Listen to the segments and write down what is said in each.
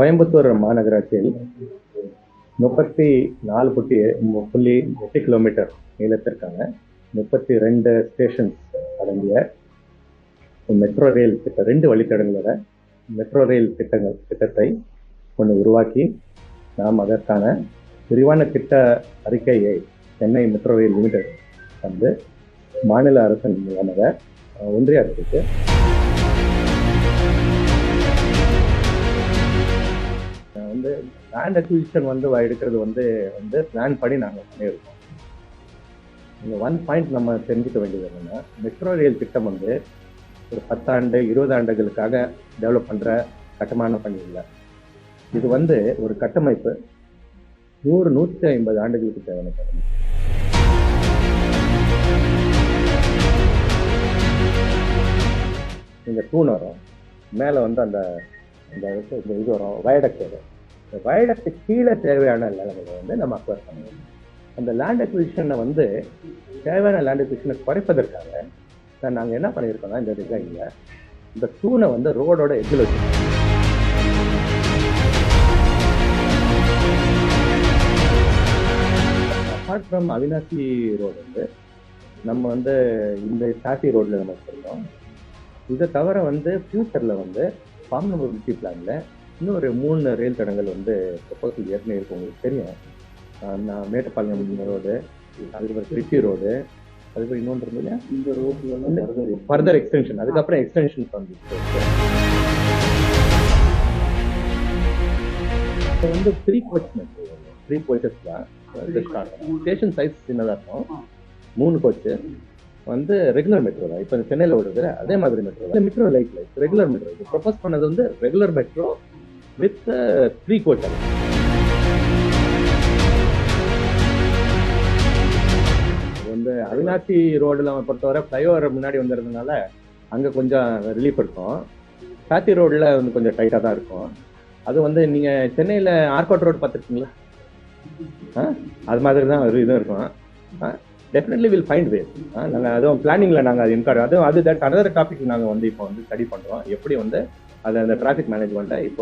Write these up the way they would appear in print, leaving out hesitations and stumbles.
கோயம்புத்தூர் மாநகராட்சியில் 34.8 kilometre நீளத்திற்கான 32 stations அடங்கிய metro rail திட்டம், 2 வழித்தடங்களோட மெட்ரோ ரயில் திட்டத்தை ஒன்று உருவாக்கி நாம் அதற்கான விரிவான திட்ட அறிக்கையை சென்னை மெட்ரோ ரயில் லிமிடெட் வந்து மாநில அரசின் மூலமாக ஒன்றிய அரசுக்கு லேண்ட் அக்விசிஷன் எடுக்கிறது பிளான் படி நாங்கள் பண்ணியிருக்கோம். இந்த ஒன் பாயிண்ட் நம்ம தெரிஞ்சுக்க வேண்டியது என்னன்னா, மெட்ரோ ரயில் திட்டம் ஒரு 10 ஆண்டு 20 ஆண்டுகளுக்காக டெவலப் பண்ணுற கட்டுமான பணி இல்லை. இது ஒரு கட்டமைப்பு 100-150 ஆண்டுகளுக்கு தேவையான கட்டமைப்பு. இந்த தூண் வரும், மேலே அந்த இது வரும், வயடக்ட் வரும். இந்த வயடக்ட் கீழே தேவையான நிலங்களை நம்ம அக்வயர் பண்ணுவோம். அந்த லேண்ட் அக்விசிஷனை தேவையான லேண்ட் அக்விசிஷனை குறைப்பதற்காக நாங்கள் என்ன பண்ணியிருக்கோம்னா, இந்த டிசைனில் இந்த தூணை ரோடோட எட்ஜில் வச்சுருக்கோம். அப்பார்ட் ஃப்ரம் அவினாசி ரோடு நம்ம இந்த சாசி ரோடில் நம்ம வச்சுருக்கோம். இதை தவிர ஃபியூச்சரில் ஃபார்ம் நம்பர் 50 பிளானில் இன்னொரு 3 ரயில் தடங்கள் ப்ரொபோசல் ஏற்கனவே இருக்கு. உங்களுக்கு தெரியும், நான் மேட்டுப்பாளையம் ரோடு, அதுக்கப்புறம் திருச்சி ரோடு, அதுக்கப்புறம் இன்னொன்று இருந்தது இந்த ரோடு ஃபர்தர் எக்ஸ்டென்ஷன், அதுக்கப்புறம் எக்ஸ்டென்ஷன் வந்துச்சு. இப்போ 3 கோச் மெட்ரோ, 3 கோச்சஸ் தான் ஸ்டேஷன் சைஸ் சின்னதாக இருக்கும். 3 கோச்சு ரெகுலர் மெட்ரோ தான். இப்போ சென்னையில் ஓடுது அதே மாதிரி மெட்ரோ லைட் ரெகுலர் மெட்ரோ. இது ப்ரொபோஸ் பண்ணது regular metro with 3 coaches. Avinashi ரோடுல பொறுத்தவரை ஃப்ளைஓவர் முன்னாடி வந்திருந்ததுனால அங்கே கொஞ்சம் ரிலீஃப் இருக்கும். சாத்தி ரோடில் கொஞ்சம் டைட்டாக தான் இருக்கும். அது நீங்கள் சென்னையில் ஆர்காட் ரோடு பார்த்துருக்கீங்களா? அது மாதிரி தான் ஒரு இதுவும் இருக்கும். Definitely will find ways. நாங்கள் அதுவும் பிளானிங்கில் நாங்கள் அது இன்கார்டு அது தட் அனதர் டாபிக் நாங்கள் இப்போ ஸ்டடி பண்ணுறோம். எப்படி அது அந்த டிராஃபிக் மேனேஜ்மெண்ட்டை இப்போ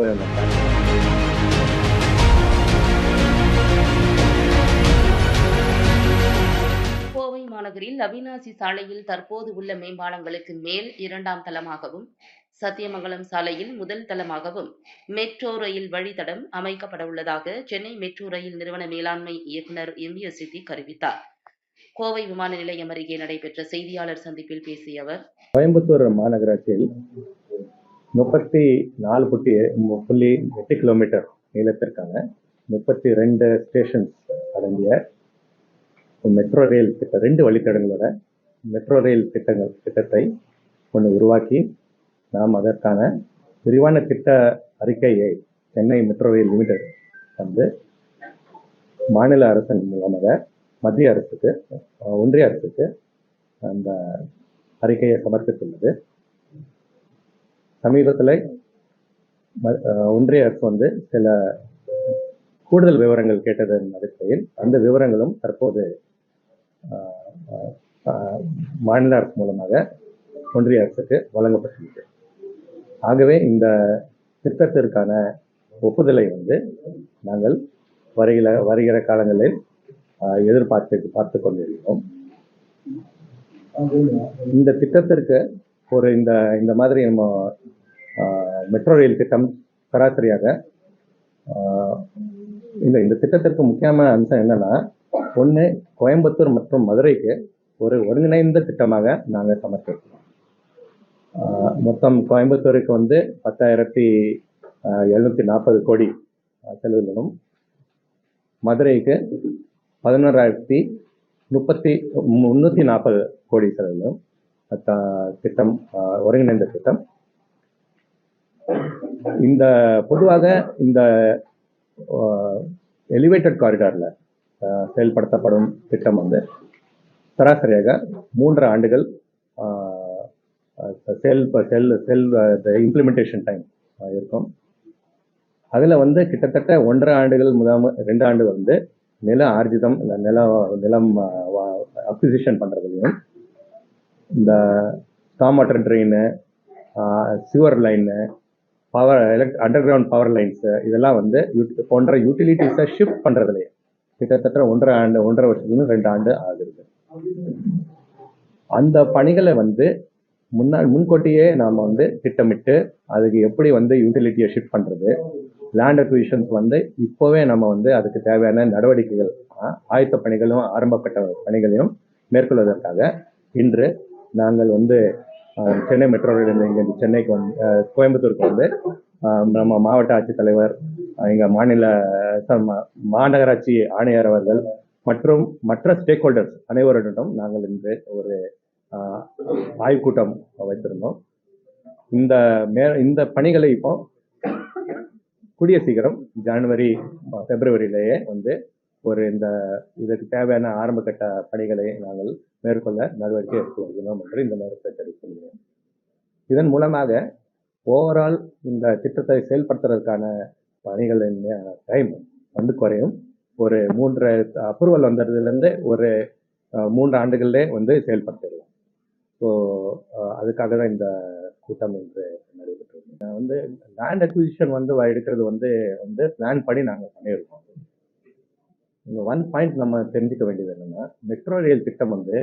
கோவை மாநகரில் அவினாசி சாலையில் தற்போது உள்ள மேம்பாலங்களுக்கு மேல் 2ஆம் தளமாகவும், சத்தியமங்கலம் சாலையில் முதல் தளமாகவும் மெட்ரோ ரயில் வழித்தடம் அமைக்கப்பட உள்ளதாக சென்னை மெட்ரோ ரயில் நிறுவன மேலாண்மை இயக்குநர் MS சித்திக் அறிவித்தார். கோவை விமான நிலையம் அருகே நடைபெற்ற செய்தியாளர் சந்திப்பில் பேசிய அவர், கோயம்புத்தூர் மாநகராட்சியில் 34.8 கிலோமீட்டர் நீளத்திற்கான 32 ஸ்டேஷன்ஸ் அடங்கிய மெட்ரோ ரயில் திட்டம், 2 வழித்தடங்களோட மெட்ரோ ரயில் திட்டத்தை ஒன்று உருவாக்கி நாம் அதற்கான விரிவான திட்ட அறிக்கையை சென்னை மெட்ரோ ரயில் லிமிடெட் மாநில அரசின் மூலமாக மத்திய அரசுக்கு, ஒன்றிய அரசுக்கு அந்த அறிக்கையை சமர்ப்பித்துள்ளது. சமீபத்தில் ஒன்றிய அரசு சில கூடுதல் விவரங்கள் கேட்டதன் அடிப்படையில் அந்த விவரங்களும் தற்போது மாநில அரசு மூலமாக ஒன்றிய அரசுக்கு வழங்கப்பட்டுள்ளது. ஆகவே இந்த திட்டத்திற்கான ஒப்புதலை நாங்கள் வருகிற காலங்களில் பார்த்து கொண்டிருக்கிறோம். இந்த திட்டத்திற்கு இந்த மாதிரி நம்ம மெட்ரோ ரயில் திட்டம் சராசரியாக இந்த திட்டத்திற்கு முக்கியமான அம்சம் என்னன்னா, ஒன்று, கோயம்புத்தூர் மற்றும் மதுரைக்கு ஒரு ஒருங்கிணைந்த திட்டமாக நாங்கள் சமர்ப்பிக்கிறோம். மொத்தம் கோயம்புத்தூருக்கு 10,740 கோடி செலவிலும், மதுரைக்கு 11,340 கோடி செலவிலும் திட்டம், ஒருங்கிணைந்த திட்டம். பொதுவாக இந்த எலிவேட்டட் காரிடார்ல செயல்படுத்தப்படும் திட்டம் சராசரியாக 3 ஆண்டுகள் இம்ப்ளிமெண்டேஷன் டைம் இருக்கும். அதில் கிட்டத்தட்ட 1.5 ஆண்டுகள் 2 ஆண்டு நில ஆர்ஜிதம், நிலம் அக்விசிஷன் பண்ணுறதுலையும், இந்த ஸ்டாம் வாட்டர் ட்ரெயின், சிவர் line, power under ground power lines இதெல்லாம் வந்து போன்ற யூட்டிலிட்டிஸை ஷிஃப்ட் பண்ணுறதுலையே கிட்டத்தட்ட 1.5 வருஷத்துலேருந்து 2 ஆண்டு ஆகுது. அந்த பணிகளை வந்து முன்கூட்டியே நாம் வந்து திட்டமிட்டு அதுக்கு எப்படி வந்து யூட்டிலிட்டியை ஷிஃப்ட் பண்ணுறது, லேண்ட் அக்விசிஷன்ஸ் வந்து இப்போவே நம்ம வந்து அதுக்கு தேவையான நடவடிக்கைகள் ஆயத்த பணிகளும் ஆரம்பப்பட்ட பணிகளையும் மேற்கொள்வதற்காக இன்று நாங்கள் வந்து சென்னை மெட்ரோ ரயில் இங்கே சென்னைக்கு வந்து கோயம்புத்தூருக்கு வந்து நம்ம மாவட்ட ஆட்சித்தலைவர், எங்கள் மாநகராட்சி ஆணையர் அவர்கள் மற்றும் மற்ற ஸ்டேக் ஹோல்டர்ஸ் அனைவருடனும் நாங்கள் இன்று ஒரு ஆய்வுக் கூட்டம் வைத்திருந்தோம். இந்த பணிகளை இப்போ கூடிய சீக்கிரம் ஜனவரி பிப்ரவரியிலேயே வந்து இதற்கு தேவையான ஆரம்ப கட்ட பணிகளை நாங்கள் மேற்கொள்ள நடவடிக்கை எடுத்து வருகிறோம் என்று இந்த நேரத்தை தெரிவித்துள்ளேன். இதன் மூலமாக ஓவரால் இந்த திட்டத்தை செயல்படுத்துறதுக்கான பணிகளின் டைம் வந்து குறையும். ஒரு 3 அப்ரூவல் வந்ததுலேருந்து ஒரு 3 ஆண்டுகளிலே வந்து செயல்படுத்திடலாம். ஸோ அதுக்காக தான் இந்த கூட்டம் என்று நடைபெற்றது. வந்து லேண்ட் அக்விசிஷன் வந்து எடுக்கிறது வந்து பிளான் பண்ணி நாங்கள் பண்ணியிருக்கோம். இந்த 1 பாயிண்ட் நம்ம தெரிஞ்சுக்க வேண்டியது என்னன்னா, மெட்ரோ ரயில் திட்டம் வந்து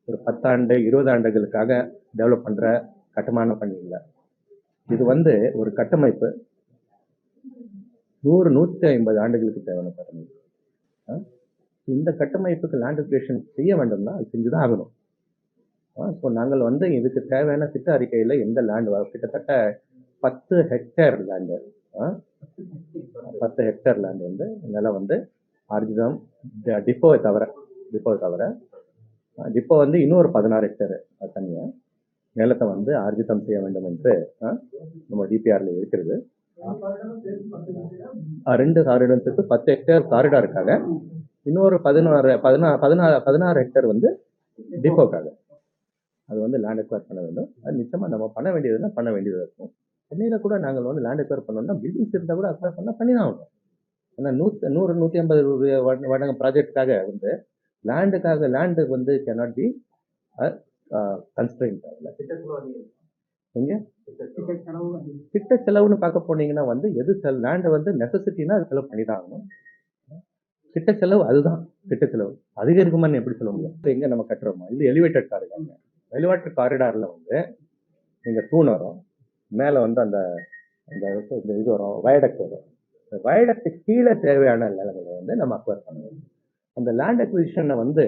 ஒரு 10 ஆண்டு 20 ஆண்டுகளுக்காக டெவலப் பண்ணுற கட்டுமான பணி இல்லை. இது வந்து ஒரு கட்டமைப்பு 100-150 ஆண்டுகளுக்கு தேவையான கட்டமைப்பு. இந்த கட்டமைப்புக்கு லேண்ட் அக்விசிஷன் செய்ய வேண்டும்னா அது செஞ்சுதான் ஆகணும். ஸோ நாங்கள் வந்து இதுக்கு தேவையான திட்ட அறிக்கையில் எந்த லேண்ட் கிட்டத்தட்ட 10 ஹெக்டேர் லேண்டு 10 ஹெக்டேர் லேண்டு வந்து நிலம் வந்து ஆர்ஜிதம் டிப்போவை தவிர டிப்போ வந்து இன்னொரு 16 ஹெக்டேர் தனியாக நிலத்தை வந்து ஆர்ஜிதம் செய்ய வேண்டும் என்று நம்ம டிபிஆர்ல இருக்கிறது. 2 காரிடத்துக்கு 10 ஹெக்டேர் காரிடாருக்காக, இன்னொரு 16 ஹெக்டேர் வந்து டிப்போக்காக அது வந்து லேண்ட் அக்வயர் பண்ண வேண்டும். அது நிச்சயமா நம்ம பண்ண வேண்டியதுன்னா பண்ண வேண்டியது இருக்கும். சென்னையில் கூட நாங்கள் வந்து லேண்ட் அக்வயர் பண்ணோம்னா பில்டிங்ஸ் இருந்தால் கூட அக்வயர் பண்ணால் பண்ணி தான் ஆகணும். ஆனால் 100-150 வருட ப்ராஜெக்டுக்காக வந்து லேண்டு வந்து கேனாட் பி கன்ஸ்ட்ரெயின்ட். எங்க திட்ட செலவுன்னு பார்க்க போனீங்கன்னா வந்து எது லேண்டு வந்து நெசசிட்டினா அது செலவு பண்ணி தான் ஆகணும். திட்ட செலவு அதுதான் திட்ட செலவு அதிகரிக்குமான்னு எப்படி சொல்ல முடியும்? எங்க நம்ம கட்டுறோமா? இது எலிவேட்டட் காரிடார்ல வந்து நீங்க தூண் வரும், மேல வந்து அந்த இது வரும், வயடக்ட் வரும். வயடக்ட் கீழே தேவையான நிலங்களை வந்து நம்ம அக்வயர் பண்ணுவோம். அந்த லேண்ட் அக்விசிஷனை வந்து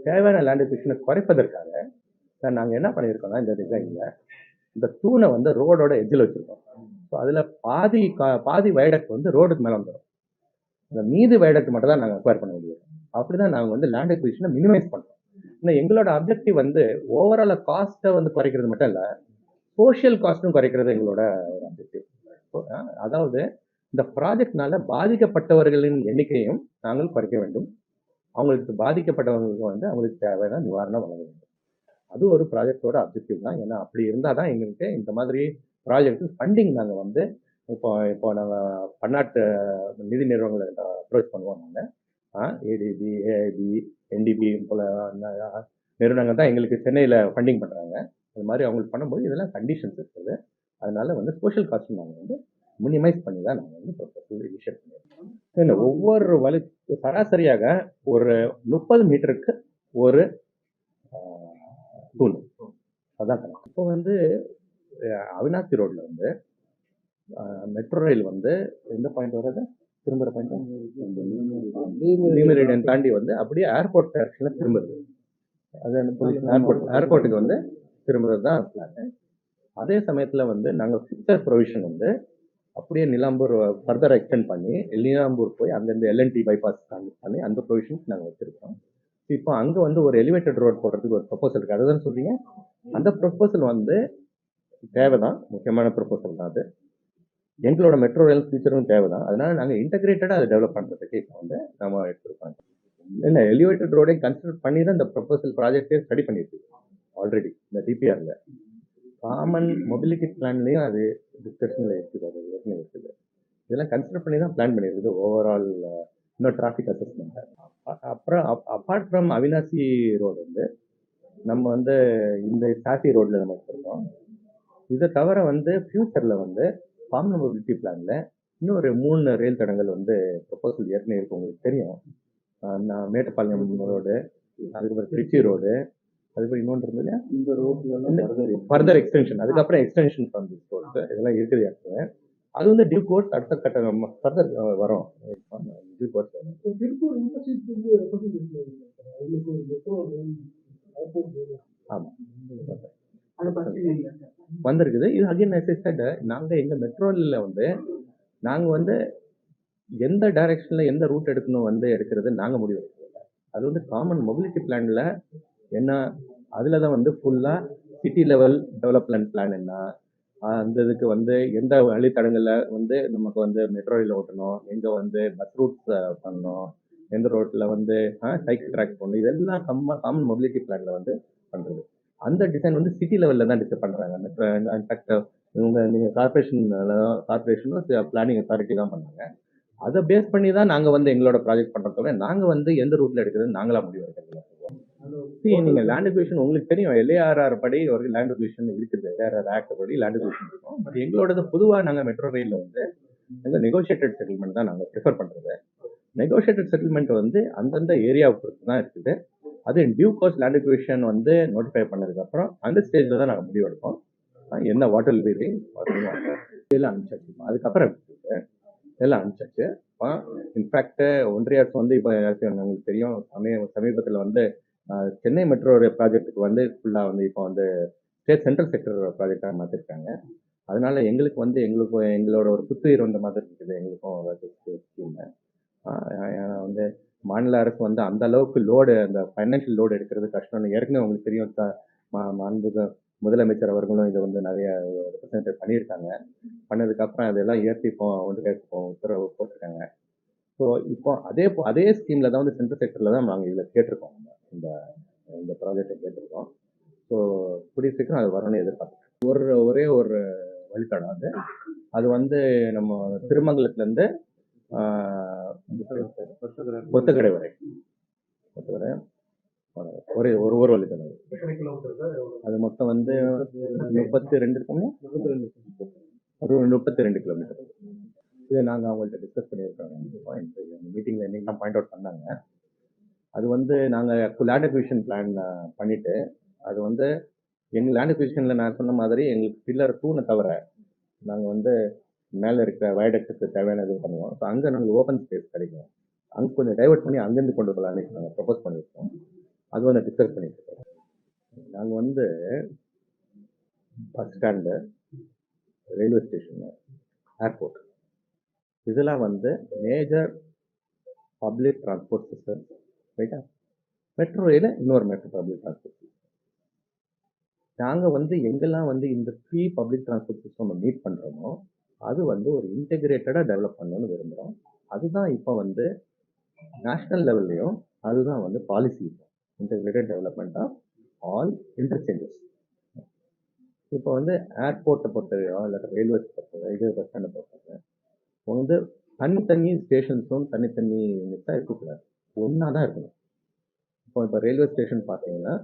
தேவையான லேண்ட் அக்விசிஷனை குறைப்பதற்காக நாங்கள் என்ன பண்ணியிருக்கோம்னா, இந்த டிசைனில் இந்த தூணை வந்து ரோடோட எட்ஜில் வச்சுருக்கோம். ஸோ அதில் பாதி வயடக்ட் வந்து ரோடுக்கு மேலே வந்துடும். இந்த மீதி வயடக்ட் மட்டும் தான் நாங்கள் அக்வயர் பண்ண முடியும். அப்படி தான் நாங்கள் வந்து லேண்ட் அக்விசிஷனை மினிமைஸ் பண்ணுறோம். ஆனால் எங்களோட அப்ஜெக்டிவ் வந்து ஓவரால் காஸ்ட்டை வந்து குறைக்கிறது மட்டும் இல்லை, சோஷியல் காஸ்ட்டும் குறைக்கிறது எங்களோட ஒரு அப்ஜெக்டிவ். அதாவது இந்த ப்ராஜெக்ட்னால பாதிக்கப்பட்டவர்களின் எண்ணிக்கையும் நாங்கள் குறைக்க வேண்டும். அவங்களுக்கு பாதிக்கப்பட்டவங்களுக்கு வந்து அவங்களுக்கு தேவையான நிவாரணம் வழங்க வேண்டும். அது ஒரு ப்ராஜெக்டோட அப்ஜெக்டிவ் தான். ஏன்னா அப்படி இருந்தால் தான் எங்களுக்கு இந்த மாதிரி ப்ராஜெக்ட் ஃபண்டிங் நாங்கள் வந்து இப்போ நாங்கள் பன்னாட்டு நிதி நிறுவனங்களை அப்ரோச் பண்ணுவோம். நாங்கள் ஏடிபி, ஏஐபி, என்டிபி போல நிறுவனங்கள் தான் எங்களுக்கு சென்னையில் ஃபண்டிங் பண்ணுறாங்க. அது மாதிரி அவங்களுக்கு பண்ணும்போது இதெல்லாம் கண்டிஷன்ஸ் இருக்குது. அதனால வந்து சோஷியல் காஸ்ட் நாங்கள் வந்து மினிமைஸ் பண்ணி தான் நாங்கள் வந்து ப்ரொசஸ் இனிஷியேட் பண்ணியிருக்கோம். இல்லை, ஒவ்வொரு சராசரியாக ஒரு 30 மீட்டருக்கு ஒரு தூண், அதான் கணக்கு. இப்போ வந்து அவினாசி ரோட்ல வந்து மெட்ரோ ரயில் வந்து எந்த பாயிண்ட் வர்றது, திரும்புற பாயிண்ட் லீமெரிடியன் தாண்டி வந்து அப்படியே ஏர்போர்ட் டைரக்ஷன்ல திரும்புறது. அது ஏர்போர்ட்டுக்கு வந்து திரும்புறது தான் பிளான். அதே சமயத்துல வந்து நாங்கள் ஃபிக்சர் ப்ரொவிஷன் வந்து அப்படியே நிலாம்பூர் ஃபர்தர் எக்ஸ்டெண்ட் பண்ணி நிலாம்பூர் போய் அங்கேருந்து எல்என்டி பைபாஸ் பண்ணி அந்த ப்ரொவிஷன்ஸ் நாங்கள் வச்சிருக்கோம். இப்போ அங்கே வந்து ஒரு எலிவேட்டட் ரோட் போடுறதுக்கு ஒரு ப்ரொபோசல் இருக்குது. அதுதான் சொல்றீங்க. அந்த ப்ரொபோசல் வந்து தேவைதான், முக்கியமான ப்ரொபோசல் தான் அது. எங்களோட மெட்ரோ ரயில் ஃபியூச்சரும் தேவைதான். அதனால நாங்கள் இன்டகிரேட்டடாக அதை டெவலப் பண்ணுறதுக்கு இப்போ வந்து நம்ம எடுத்துருக்கோம். இல்லை, எலிவேட்டட் ரோடை கன்சிடர் பண்ணி தான் இந்த ப்ரொபோசல் ப்ராஜெக்டே ஸ்டடி பண்ணியிருக்கு ஆல்ரெடி. இந்த டிபிஆரில் காமன் மொபிலிட்டி பிளான்லேயும் அது டிஸ்கஷனில் இருக்குது, அது ஏற்கனவே இருக்குது. இதெல்லாம் கன்சிடர் பண்ணி தான் பிளான் பண்ணியிருக்குது ஓவரால் இன்னும் டிராஃபிக் அசஸ்மெண்ட். அப்புறம் அப்பார்ட் ஃப்ரம் அவினாசி ரோடு வந்து நம்ம வந்து இந்த சாசி ரோட்ல நம்ம வச்சுருக்கோம். இதை தவிர வந்து ஃபியூச்சரில் வந்து பாம்பன் மொபிலிட்டி பிளான்ல இன்னொரு 3 ரயில் தடங்கள் வந்து ப்ரொபோசல் ஏற்கனவே இருக்கு, உங்களுக்கு தெரியும். நான் மேட்டுப்பாளையம் ரோடு, அதுக்கப்புறம் திருச்சி ரோடு, அதுக்கப்புறம் இன்னொன்று இருந்தது இல்லையா, இந்த ரோட்ல ஃபர்தர் எக்ஸ்டென்ஷன், அதுக்கப்புறம் எக்ஸ்டென்ஷன் ஃப்ரம் திஸ் ரோடு, இதெல்லாம் இருக்குது ஏற்கனவே. அது வந்து டியூ கோர்ஸ் அடுத்த கட்ட ஃபர்தர் வரும். Due course Tiruppur university representation அதுக்கு ஒரு மெட்ரோ ஆமா அதை பத்தி வந்திருக்குது. இது அகைன் நாங்க எங்க மெட்ரோல வந்து நாங்க வந்து எந்த டைரக்ஷன்ல எந்த ரூட் எடுக்கணும் வந்து எடுக்கிறது நாங்க முடிவு எடுக்கிறது. அது வந்து காமன் மொபிலிட்டி பிளான்ல என்ன, அதுல தான் வந்து ஃபுல்லா சிட்டி லெவல் டெவலப்மெண்ட் பிளான் என்ன, அந்த இதுக்கு வந்து எந்த வழித்தடங்கள்ல வந்து நமக்கு வந்து மெட்ரோ ரயில் ஓட்டணும், எங்க வந்து பஸ் ரூட்ஸ் பண்ணணும், எந்த ரோட்ல வந்து சைக்கிள் ட்ராக் பண்ணணும், இதெல்லாம் காமன் மொபிலிட்டி பிளான்ல வந்து பண்றது. அந்த டிசைன் வந்து சிட்டி லெவல்ல தான் டிசைன் பண்றாங்க. இன்ஃபேக்ட் நீங்க கார்பரேஷனும் பிளானிங் அத்தாரிட்டி தான் பண்ணாங்க. அதை பேஸ் பண்ணி தான் நாங்க வந்து எங்களோட ப்ராஜெக்ட் பண்றதோட நாங்க வந்து எந்த ரூட்ல எடுக்கிறது நாங்களா முடிவு எடுக்கிறது. நீங்க லேண்ட் அக்விசிஷன் உங்களுக்கு தெரியும், LARR படி ஒரு லேண்ட் அக்விசிஷன் இருக்குது, LARR ஆக்ட் படி லேண்ட் அக்விசிஷன் இருக்கும். பட் எங்களோட பொதுவா நாங்க மெட்ரோ ரயில்ல வந்து எங்க நெகோசியேட்டட் செட்டில்மெண்ட் தான் நாங்க ப்ரிஃபர் பண்றது. நெகோசியேட்டட் செட்டில்மெண்ட் வந்து அந்தந்த ஏரியாவை பொறுத்து தான் இருக்குது. அது டியூ கோர்ஸ் லேண்ட் அக்விசிஷன் வந்து நோட்டிஃபை பண்ணதுக்கு அப்புறம் அந்த ஸ்டேஜ்ல தான் நாங்க முடிவு எடுப்போம். என்ன வாட்டர் பீரி எல்லாம் அனுப்பிச்சாச்சு. அதுக்கப்புறம் எல்லாம் அனுப்பிச்சாச்சு. இன்ஃபேக்ட் ஒன்றிய அரசு வந்து இப்போ உங்களுக்கு தெரியும், சமீபத்தில் வந்து சென்னை மெட்ரோ ப்ராஜெக்ட்டுக்கு வந்து ஃபுல்லா வந்து இப்போ வந்து ஸ்டேட் சென்ட்ரல் செக்டர் ப்ராஜெக்டாக மாற்றிருக்காங்க. அதனால எங்களுக்கு வந்து எங்களோட ஒரு புத்துயிர் வந்த மாதிரி இருக்குது எங்களுக்கும் ஸ்கீம். வந்து மாநில அரசு வந்து அந்த அளவுக்கு லோடு, அந்த ஃபைனான்சியல் லோடு எடுக்கிறது கஷ்டம்னு ஏற்கனவே உங்களுக்கு தெரியும். மாண்புமிகு முதலமைச்சர் அவர்களும் இதை வந்து நிறைய ரெப்ரசன்ட் பண்ணியிருக்காங்க. பண்ணதுக்கு அப்புறம் அதெல்லாம் ஏற்றி இப்போ உத்தரவு போட்டிருக்காங்க. ஸோ இப்போ அதே ஸ்கீம்ல தான் வந்து சென்ட்ரல் செக்டர்ல தான் நாங்கள் இதில் கேட்டிருக்கோம், இந்த ப்ராஜெக்டை கேட்டிருக்கோம். ஸோ கூடிய சீக்கிரம் அது வரணும்னு எதிர்பார்க்குறோம். ஒரே ஒரு வழித்தடம் அது வந்து நம்ம திருமங்கலத்துலேருந்து கொத்தக்கடை வரை ஒரே ஒரு வழித்தடம். அது மொத்தம் வந்து 32 கிலோமீட்டர். இதை நாங்கள் அவங்கள்ட்ட டிஸ்கஸ் பண்ணியிருக்கோம். மீட்டிங்ல என்னைக்கு பாயிண்ட் அவுட் பண்ணாங்க. அது வந்து நாங்கள் லேண்ட் அக்விசிஷன் பிளான் பண்ணிட்டு, அது வந்து எங்கள் லேண்ட் அக்விசிஷன்ல நான் சொன்ன மாதிரி எங்களுக்கு பில்லர் 2 தவிர நாங்கள் வந்து மேலே இருக்கிற வயடக்டுக்கு தேவையான இது பண்ணுவோம். ஸோ அங்கே நாங்கள் ஓப்பன் ஸ்பேஸ் கிடைக்கும், அங்கே கொஞ்சம் டைவெர்ட் பண்ணி அங்கேருந்து கொண்டு போகலான்னு நாங்கள் ப்ரப்போஸ் பண்ணியிருக்கோம். அது வந்து டிஸ்கஸ் பண்ணிட்டு இருக்கோம். நாங்கள் வந்து bus stand, railway station, airport, இதெல்லாம் வந்து மேஜர் பப்ளிக் டிரான்ஸ்போர்ட் சிஸ்டம், ரைட்டா? மெட்ரோ ரயில் இன்னொரு மெட்ரோ பப்ளிக் டிரான்ஸ்போர்ட் சிஸ்டம். நாங்கள் வந்து எங்கெல்லாம் வந்து இந்த 3 பப்ளிக் டிரான்ஸ்போர்ட் சிஸ்டம் மீட் பண்ணுறோமோ அது வந்து ஒரு இன்டெகிரேட்டடாக டெவலப் பண்ணணும்னு விரும்புகிறோம். அதுதான் இப்போ வந்து நேஷனல் லெவல்லையும் அதுதான் வந்து policy, integrated development of all interchanges. இப்போ வந்து ஏர்போர்ட்டை பொறுத்தவரையோ இல்லை ரயில்வே பொறுத்தவரை, இது பஸ் ஸ்டாண்டை பொறுத்தவரை வந்து தனித்தனி ஸ்டேஷன்ஸும் தனித்தனி மிக்ஸாக இருக்கக்கூடாது, ஒன்றா தான் இருக்கணும். இப்போ ரயில்வே ஸ்டேஷன் பார்த்தீங்கன்னா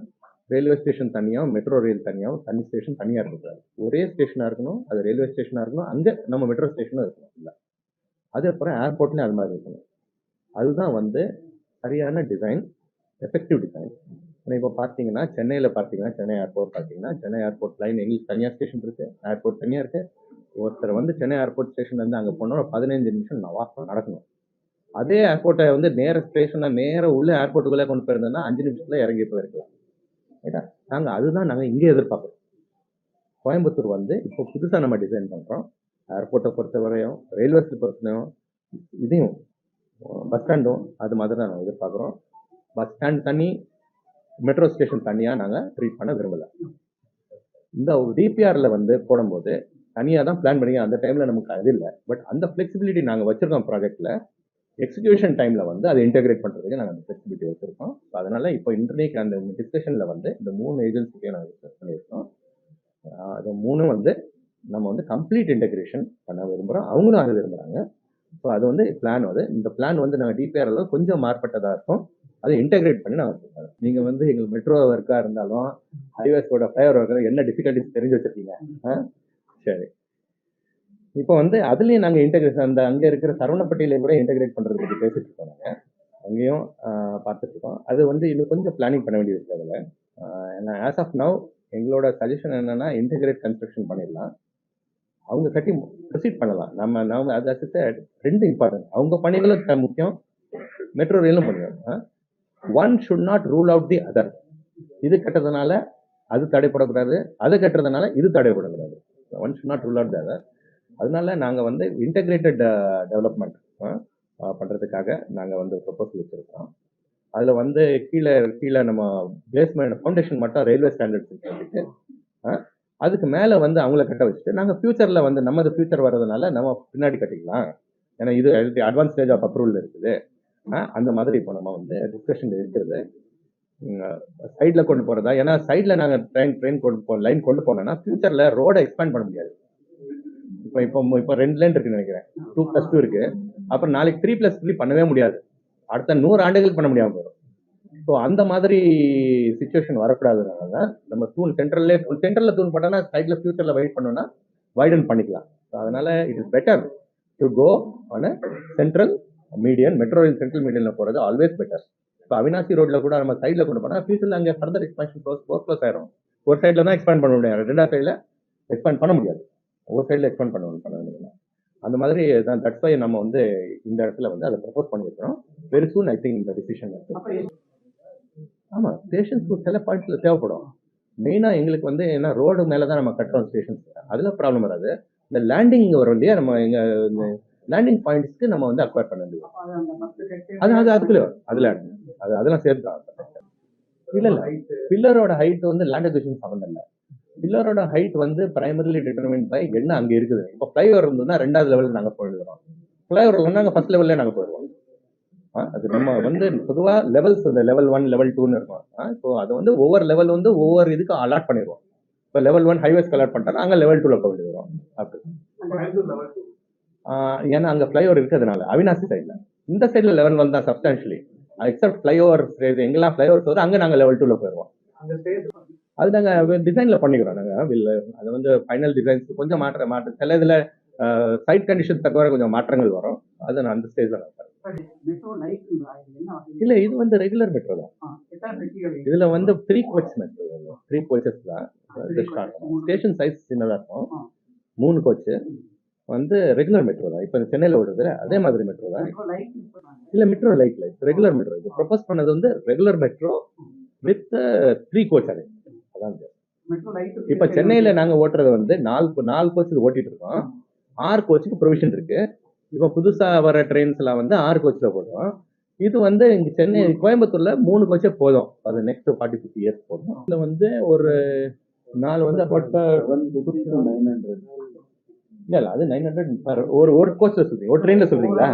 ரயில்வே ஸ்டேஷன் தனியாக, மெட்ரோ ரயில் தனியாக, தனி ஸ்டேஷன் தனியாக இருக்கக்கூடாது. ஒரே ஸ்டேஷனாக இருக்கணும், அது ரயில்வே ஸ்டேஷனாக இருக்கணும், அங்கே நம்ம மெட்ரோ ஸ்டேஷனும் இருக்கணும். இல்லை அதே அப்புறம் ஏர்போர்ட்லேயும் அது மாதிரி இருக்கணும். அதுதான் வந்து சரியான டிசைன், எஃபெக்டிவ் டிசைன். ஆனால் இப்போ பார்த்தீங்கன்னா சென்னையில் பார்த்தீங்கன்னா சென்னை ஏர்போர்ட் பார்த்தீங்கன்னா சென்னை ஏர்போர்ட் லைன் எங்களுக்கு தனியாக ஸ்டேஷன் இருக்குது, ஏர்போர்ட் தனியாக இருக்குது. ஒருத்தர் வந்து சென்னை ஏர்போர்ட் ஸ்டேஷன்லேருந்து அங்கே போனோம் 15 நிமிஷம் நடக்கணும். அதே ஏர்போர்ட்டை வந்து நேர ஸ்டேஷனை நேர உள்ள ஏர்போர்ட்டுக்குள்ளே கொண்டு போயிருந்தோம்னா 5 நிமிஷத்துல இறங்கி போயிருக்கலாம், ரைட்டா? நாங்கள் இங்கே எதிர்பார்க்குறோம். கோயம்புத்தூர் வந்து இப்போ புதுசாக நம்ம டிசைன் பண்ணுறோம். ஏர்போர்ட்டை பொறுத்தவரையும் ரயில்வேஸை பொறுத்தவரையும் இதையும் பஸ் ஸ்டாண்டும் அது மாதிரி தான் நாங்கள் எதிர்பார்க்குறோம். பஸ் ஸ்டாண்ட் தனி, மெட்ரோ ஸ்டேஷன் தனியாக நாங்கள் ட்ரீட் பண்ண விரும்பலை. இந்த டிபிஆர்ல வந்து போடும்போது தனியாக தான் பிளான் பண்ணி அந்த டைமில் நமக்கு அது இல்லை. பட் அந்த ஃப்ளெக்சிபிலிட்டி நாங்கள் வச்சுருக்கோம் ப்ராஜெக்டில். எக்ஸிக்யூஷன் டைமில் வந்து அதை இன்டெகிரேட் பண்ணுறதுக்கு நாங்கள் அந்த ஃப்ளெக்சிபிலிட்டி வச்சுருக்கோம். ஸோ அதனால் இப்போ இன்டர்நேட் அந்த டிஸ்கஷனில் வந்து இந்த 3 ஏஜென்சிக்கையும் நாங்கள் டிஸ்கஸ் பண்ணியிருக்கோம். அது 3 வந்து நம்ம வந்து கம்ப்ளீட் இன்டெகிரேஷன் பண்ண விரும்புகிறோம், அவங்களும் அதை விரும்புகிறாங்க. ஸோ அது வந்து பிளான் வந்து இந்த பிளான் வந்து நாங்கள் டிபிஆரில் கொஞ்சம் மாறுபட்டதாக இருக்கும், அதை இன்டெகிரேட் பண்ணி நாங்கள் சொல்லுவோம். நீங்கள் வந்து எங்கள் மெட்ரோ ஒர்க்காக இருந்தாலும் ஹைவேஸோட ஃபயர் ஒர்க்காக என்ன டிஃபிகல்ட்டிஸ் தெரிஞ்சு வச்சுருக்கீங்க. சரி, இப்போ வந்து அதுலயும் நாங்க இன்டெகிரேஷன் அந்த அங்க இருக்கிற சரவணப்பட்டியிலையும் கூட இன்டெகிரேட் பண்றது பத்தி பேசிட்டு இருக்கோம் நாங்க. அங்கேயும் பார்த்துட்டு இருக்கோம். அது வந்து இன்னும் கொஞ்சம் பிளானிங் பண்ண வேண்டியது இருக்கு அதுல. ஆஸ் ஆஃப் நவ் எங்களோட சஜஷன் என்னன்னா இன்டெகிரேட் கன்ஸ்ட்ரக்ஷன் பண்ணிடலாம். அவங்க கட்டி ப்ரொசீட் பண்ணலாம். நம்ம அது ரெண்டு இம்பார்ட்டன்ட். அவங்க பணிகளும் முக்கியம், மெட்ரோ ரயிலும் பண்ணுவோம். One should not rule out the other. இது கட்டுறதுனால அது தடைப்படக்கூடாது, அது கட்டுறதுனால இது தடைப்படக்கூடாது. One should not rule out the other. அதனால நாங்க வந்து இன்டெகிரேட்டட் டெவலப்மெண்ட் பண்றதுக்காக நாங்க வந்து ப்ரொபோசல் வச்சிருக்கோம். அதுல வந்து கீழே நம்ம பேஸ்மெண்ட் ஃபவுண்டேஷன் மட்டும் ரயில்வே ஸ்டாண்டர்ட்ஸ் வச்சுட்டு அதுக்கு மேல வந்து அவங்கள கட்ட வச்சுட்டு நாங்க ஃபியூச்சர்ல வந்து நமது ஃபியூச்சர் வர்றதுனால நம்ம பின்னாடி கட்டிக்கலாம். ஏன்னா இது அட்வான்ஸ் ஸ்டேஜ் ஆஃப் அப்ரூவல் இருக்குது. அந்த மாதிரி இப்போ நம்ம வந்து டிஸ்கஷன் இருக்கிறது. சைட்ல கொண்டு போறதா, ஏன்னா சைட்ல நாங்க ட்ரெயின் லைன் கொண்டு போனோம்னா ஃபியூச்சர்ல ரோட எக்ஸ்பேண்ட் பண்ண முடியாது. இப்போ 2 லைன் இருக்குன்னு நினைக்கிறேன், 2+2 இருக்கு. அப்புறம் நாளைக்கு 3+3 பண்ணவே முடியாது, அடுத்த 100 ஆண்டுகள் பண்ண முடியாம போயிடும். ஸோ அந்த மாதிரி சுச்சுவேஷன் வரக்கூடாதுனால தான் நம்ம சென்ட்ரல்ல தூண் போட்டோம்னா சைட்ல ஃபியூச்சர்ல வைட் பண்ணோம்னா வைடன் பண்ணிக்கலாம். ஸோ அதனால it is better to go on central median. Metro rail central மீடியன்ல போறது ஆல்வேஸ் பெட்டர். இப்போ அவினாசி ரோட்ல கூட நம்ம சைட்ல கொண்டு போனா ஃபியூச்சர்ல அங்கே ஃபர்தர் எக்ஸ்பான்ஷன் க்ளோஸ் ஆயிரும். ஒரு சைட்ல தான் எக்ஸ்பேண்ட் பண்ண முடியாது, ரெண்டாவது சைட்ல எக்ஸ்பேண்ட் பண்ண முடியாது. ஒரு சைட்ல எக்ஸ்பேண்ட் பண்ண முடியாது. அந்த மாதிரி தான். தட்ஸ் வை நம்ம வந்து இந்த இடத்துல வந்து அதை ப்ரப்போஸ் பண்ணியிருக்கிறோம். வெரி சூன் ஐ திங்க் இந்த டிசிஷன். ஆமா, ஸ்டேஷன்ஸ்க்கு சில பாயிண்ட்ஸ்ல தேவைப்படும். மெயினா எங்களுக்கு வந்து ஏன்னா ரோடு மேலதான் நம்ம கட்டுறோம் ஸ்டேஷன்ஸ், அதுல ப்ராப்ளம் வராது. இந்த லேண்டிங் வரும் இல்லையா, நம்ம எங்க லேண்டிங் பாயிண்ட்ஸ்க்கு நம்ம வந்து அக்வயர் பண்ண வேண்டியது. அதுக்குள்ள அதுல அதெல்லாம் சேர்த்து இல்ல பில்லரோட ஹைட் வந்து லேண்ட் அக்விசிஷன் சம்பந்தம் இல்லை. பில்லரோட ஹைட் வந்து பிரைமரிலி டிட்டர்மின் பை என்ன அங்க இருக்குது. இப்போ ஃபிளைஓவர் இருந்ததுன்னா 2வது லெவலுக்கு நாங்க போயிடுறோம். ஃபிளைஓவர் இல்லைன்னா நாங்க ஃபர்ஸ்ட் லெவல்ல நாங்க போயிடுவோம். அது நம்ம வந்து பொதுவா லெவல்ஸ் லெவல் 1 லெவல் 2ன்னு இருக்கும். இப்போ அது வந்து ஒவ்வொரு லெவல் வந்து ஒவ்வொரு இதுக்கு அலாட் பண்ணிடுவோம். இப்போ லெவல் 1 ஹைவேஸ்க்கு அலாட் பண்ணிட்டா நாங்க லெவல் 2ல போக வேண்டியது வரும். அப்படி ஏன்னா அங்க ஃபிளைஓவர் இருக்கிறதுனால அவினாசி சைட்ல, இந்த சைட்ல லெவல் 1 தான் சப்ஸ்டான்ஷியலி. எக்ஸப்ட் ஃபிளைஓவர் எங்கெல்லாம் ஃபிளைஓவர் வருது அங்க நாங்க லெவல் 2ல போயிடுவோம். அது நாங்க டிசைன்ல பண்ணிக்கிறோம். நாங்க அது வந்து ஃபைனல் டிசைன்ஸ் கொஞ்சம் மாற்ற சில இதுல சைட் கண்டிஷன் தக்கவரை கொஞ்சம் மாற்றங்கள் வரும். அது நான் அந்த ஸ்டேஜ்ல இல்ல, இது வந்து ரெகுலர் மெட்ரோ தான். இதுல வந்து 3 கோச் மெட்ரோ, 3 கோச்சஸ் தான். ஸ்டேஷன் சைஸ் சின்னதா இருக்கும். 3 கோச் வந்து ரெகுலர் மெட்ரோ தான். இப்ப சென்னையில ஓடுது அதே மாதிரி மெட்ரோ தான். இல்ல மெட்ரோ லைட் ரெகுலர் மெட்ரோ. இது ப்ரொபோஸ் பண்ணது வந்து ரெகுலர் மெட்ரோ வித் 3 கோச். அதான் இப்ப சென்னையில நாங்க ஓட்டுறது வந்து 4 கோச் ஓட்டிட்டு இருக்கோம். 6 கோச்சுக்கு ப்ரொவிஷன் இருக்கு. இப்ப புதுசா வர ட்ரெயின்ஸ் எல்லாம் வந்து 6 கோச்ல போடுறோம். இது வந்து இங்க சென்னை கோயம்புத்தூர்ல 3 கோச்சே போதும். அது நெக்ஸ்ட் 40-50 இயர்ஸ் போதும். இதுல வந்து ஒரு 4 வந்து அபவுட் 900. இல்ல அது 900 ஒரு கோச்ல சொல்றீங்க, ஒரு ட்ரெயின்ல சொல்றீங்களா?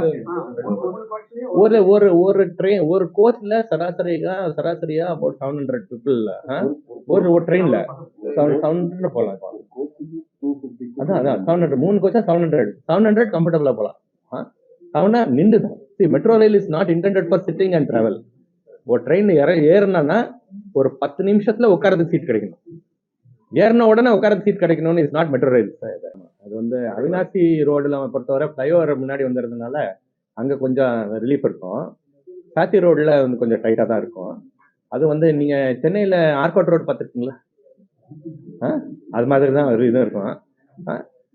ஒரு ட்ரெயின் ஒரு கோச்ல சராசரியா அபவுட் 700 பீப்புள் ஒரு ட்ரெயின்ல 700 போலாம். அதான் 700 3 கோச்சா 700 கம்ஃபர்டபுளா போலாம். அவனா நின்றுதான். Metro rail is not intended for sitting and travel. ஒரு ட்ரெயின் ஏறினா ஒரு 10 நிமிஷத்துல உட்காரதுக்கு சீட் கிடைக்கணும். ஏறின உடனே உட்காரது சீட் கிடைக்கணும்னு இஸ் நாட் மெட்ரோ ரயில். அது வந்து அவினாசி ரோடுல பொறுத்தவரை ஃபிளைஓவர் முன்னாடி வந்துறதுனால அங்க கொஞ்சம் ரிலீஃப் இருக்கும். சாத்தி ரோட்ல வந்து கொஞ்சம் டைட்டா தான் இருக்கும். அது வந்து நீங்க சென்னையில ஆர்காட் ரோடு பார்த்துருக்கீங்களா? அது மாதிரி தான் ஒரு இது இருக்கும்.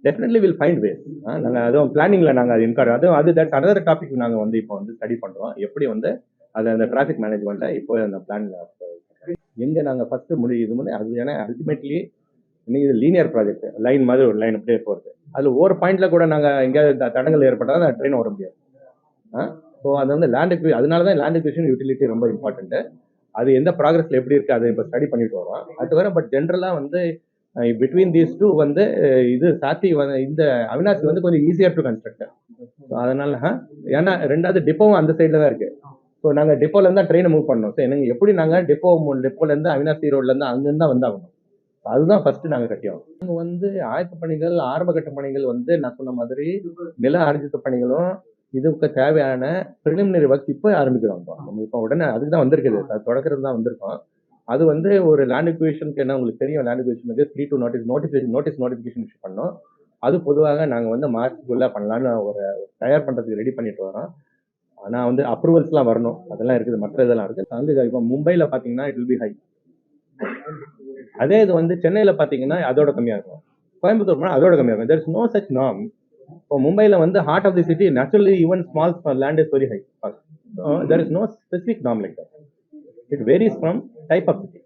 Definitely will find ways. நாங்கள் அதுவும் பிளானிங்ல நாங்கள் அது இன்கார் அது தட்ஸ் அனதர் டாபிக். நாங்கள் வந்து இப்போ வந்து ஸ்டடி பண்றோம் எப்படி வந்து அது அந்த டிராஃபிக் மேனேஜ்மெண்ட்டை இப்போ அந்த பிளான் எங்க நாங்கள் ஃபர்ஸ்ட் முடியுது. அது ஏன்னா அல்டிமேட்லி இன்னைக்கு இது லீனியர் ப்ராஜெக்ட், லைன் மாதிரி ஒரு லைன் அப்படியே போகிறது. அது ஒவ்வொரு பாயிண்ட்ல கூட நாங்கள் எங்கேயாவது தடங்கள் ஏற்பட்டால் அந்த ட்ரெயின் வர முடியாது. ஸோ அது வந்து அதனால தான் லேண்ட் அக்விசிஷன் யூட்டிலிட்டி ரொம்ப இம்பார்ட்டன்ட். அது எந்த ப்ராக்ரஸ்ல எப்படி இருக்கு அதை இப்போ ஸ்டடி பண்ணிட்டு வரோம். அது வர பட் ஜென்ரலா வந்து பிட்வீன் தீஸ் டூ வந்து இது சாத்தி இந்த அவினாசி வந்து கொஞ்சம் ஈஸியர் டு கன்ஸ்ட்ரக்ட். அதனால ஏன்னா 2வது டிப்போவும் அந்த சைட்ல தான் இருக்கு. ஸோ நாங்கள் டிப்போல இருந்தா ட்ரெயினை மூவ் பண்ணோம். ஸோ எனக்கு எப்படி நாங்கள் டிப்போல இருந்து அவினாசி ரோட்ல இருந்து அங்கிருந்தா வந்தாகணும். அதுதான் ஃபர்ஸ்ட் நாங்கள் கட்டியோம். நாங்க வந்து ஆயத்த பணிகள், ஆரம்ப கட்ட பணிகள் வந்து நான் சொன்ன மாதிரி நில ஆர்ஜித்த பணிகளும் இதுக்கு தேவையான பிரிலிமினரி ஒர்க் இப்போ ஆரம்பிக்கிறோம். நம்ம இப்போ உடனே அதுக்கு தான் வந்திருக்குது, தொடக்கிறது தான் வந்திருக்கோம். அது வந்து ஒரு லேண்ட் அக்விசிஷனுக்கு என்ன உங்களுக்கு தெரியும், லேண்ட் அக்விசிஷனுக்கு 3 to நோட்டிஃபிகேஷன் இஷ்யூ பண்ணோம். அது பொதுவாக நாங்கள் வந்து மார்ச்சுக்குள்ளே பண்ணலான்னு ஒரு தயார் பண்ணுறதுக்கு ரெடி பண்ணிட்டு வரோம். ஆனால் வந்து அப்ரூவல்ஸ்லாம் வரணும், அதெல்லாம் இருக்குது, மற்ற இதெல்லாம் இருக்குது. வந்து இப்போ மும்பையில் பார்த்தீங்கன்னா இட் வில் பி ஹை. அதே இது வந்து சென்னையில் பார்த்தீங்கன்னா அதோட கம்மியாக இருக்கும், கோயம்புத்தூர் போனால் அதோட கம்மியாக இருக்கும். There is no such norm. இப்போ மும்பையில் வந்து heart of the city naturally even small land is very high. There is no specific norm like that. It varies from type of city.